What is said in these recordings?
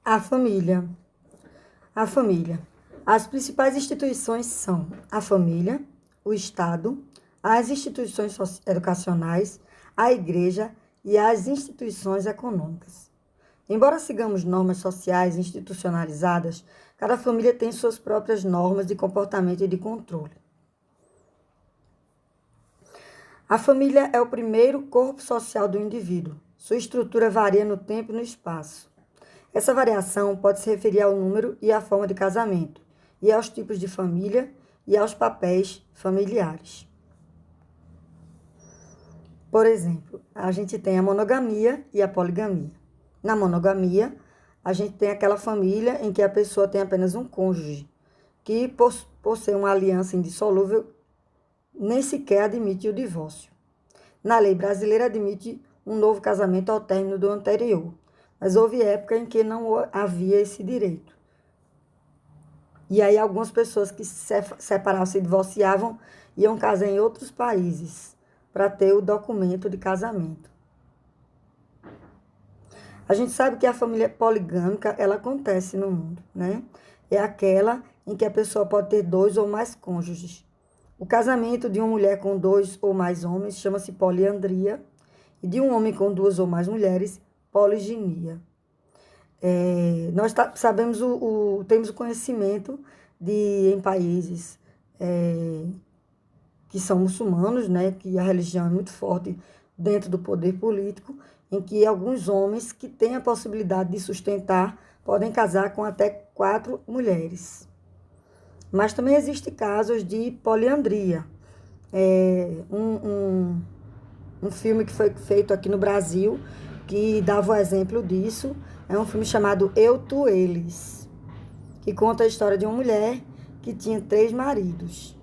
A família. A família. As principais instituições são a família, o Estado, as instituições educacionais, a igreja e as instituições econômicas. Embora sigamos normas sociais institucionalizadas, cada família tem suas próprias normas de comportamento e de controle. A família é o primeiro corpo social do indivíduo. Sua estrutura varia no tempo e no espaço. Essa variação pode se referir ao número e à forma de casamento, e aos tipos de família e aos papéis familiares. Por exemplo, a gente tem a monogamia e a poligamia. Na monogamia, a gente tem aquela família em que a pessoa tem apenas um cônjuge, que, por ser uma aliança indissolúvel, nem sequer admite o divórcio. Na lei brasileira, admite um novo casamento ao término do anterior, mas houve época em que não havia esse direito. E aí algumas pessoas que se separavam, se divorciavam, iam casar em outros países para ter o documento de casamento. A gente sabe que a família poligâmica, ela acontece no mundo, né? É aquela em que a pessoa pode ter 2 ou mais cônjuges. O casamento de uma mulher com 2 ou mais homens chama-se poliandria, e de um homem com 2 ou mais mulheres, poliginia. Nós sabemos, temos o conhecimento de, em países que são muçulmanos, né, que a religião é muito forte dentro do poder político, em que alguns homens que têm a possibilidade de sustentar podem casar com até 4 mulheres. Mas também existem casos de poliandria. Um filme que foi feito aqui no Brasil, que dava o exemplo disso, é um filme chamado Eu, Tu, Eles, que conta a história de uma mulher que tinha 3 maridos.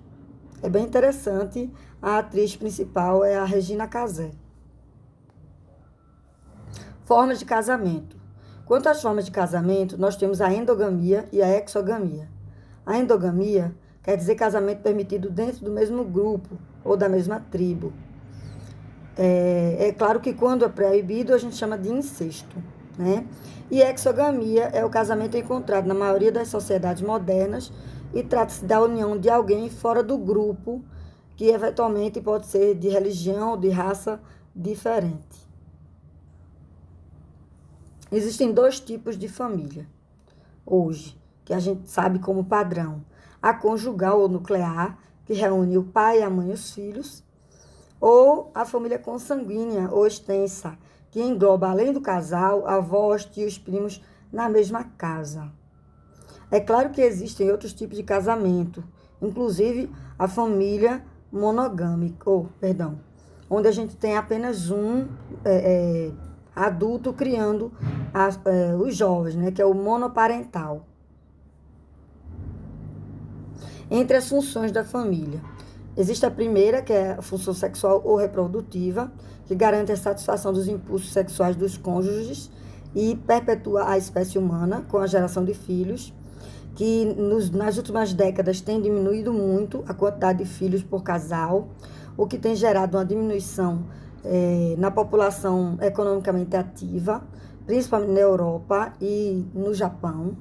É bem interessante, a atriz principal é a Regina Casé. Formas de casamento. Quanto às formas de casamento, nós temos a endogamia e a exogamia. A endogamia quer dizer casamento permitido dentro do mesmo grupo ou da mesma tribo. É claro que quando é proibido, a gente chama de incesto, né? E exogamia é o casamento encontrado na maioria das sociedades modernas e trata-se da união de alguém fora do grupo, que eventualmente pode ser de religião ou de raça diferente. Existem 2 tipos de família hoje, que a gente sabe como padrão. A conjugal ou nuclear, que reúne o pai, a mãe e os filhos, ou a família consanguínea ou extensa, que engloba, além do casal, avós, tios, primos, na mesma casa. É claro que existem outros tipos de casamento, inclusive a família monogâmica, onde a gente tem apenas um adulto criando os jovens, né, que é o monoparental. Entre as funções da família, existe a primeira, que é a função sexual ou reprodutiva, que garante a satisfação dos impulsos sexuais dos cônjuges e perpetua a espécie humana com a geração de filhos, que nas últimas décadas tem diminuído muito a quantidade de filhos por casal, o que tem gerado uma diminuição na população economicamente ativa, principalmente na Europa e no Japão.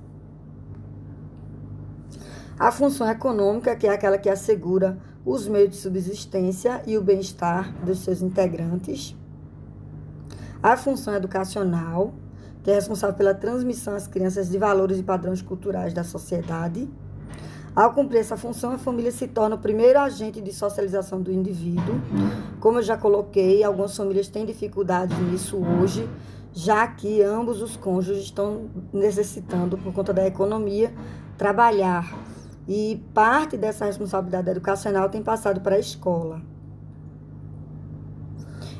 A função econômica, que é aquela que assegura os meios de subsistência e o bem-estar dos seus integrantes. A função educacional, que é responsável pela transmissão às crianças de valores e padrões culturais da sociedade. Ao cumprir essa função, a família se torna o primeiro agente de socialização do indivíduo. Como eu já coloquei, algumas famílias têm dificuldade nisso hoje, já que ambos os cônjuges estão necessitando, por conta da economia, trabalhar. E parte dessa responsabilidade educacional tem passado para a escola.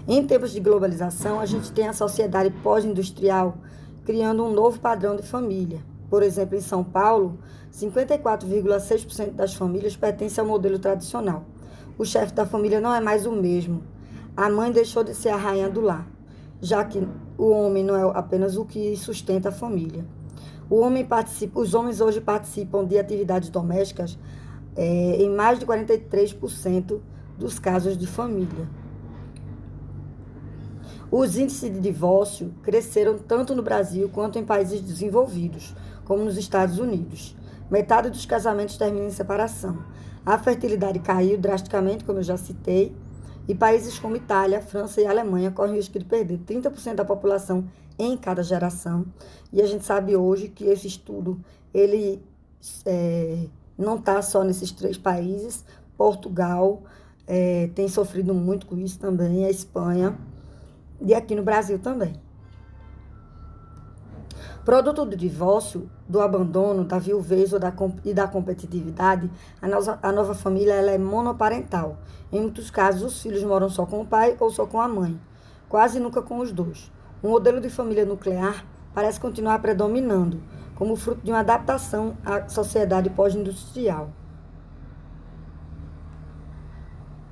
Em tempos de globalização, a gente tem a sociedade pós-industrial criando um novo padrão de família. Por exemplo, em São Paulo, 54,6% das famílias pertencem ao modelo tradicional. O chefe da família não é mais o mesmo. A mãe deixou de ser a rainha do lar, já que o homem não é apenas o que sustenta a família. Os homens hoje participam de atividades domésticas em mais de 43% dos casos de família. Os índices de divórcio cresceram tanto no Brasil quanto em países desenvolvidos, como nos Estados Unidos. Metade dos casamentos termina em separação. A fertilidade caiu drasticamente, como eu já citei, e países como Itália, França e Alemanha correm o risco de perder 30% da população em cada geração. E a gente sabe hoje que esse estudo ele não está só nesses 3 países. Portugal tem sofrido muito com isso também, a Espanha e aqui no Brasil também. Produto do divórcio, do abandono, da viuvez e da competitividade, a nova família ela é monoparental. Em muitos casos, os filhos moram só com o pai ou só com a mãe, quase nunca com os dois. O modelo de família nuclear parece continuar predominando, como fruto de uma adaptação à sociedade pós-industrial.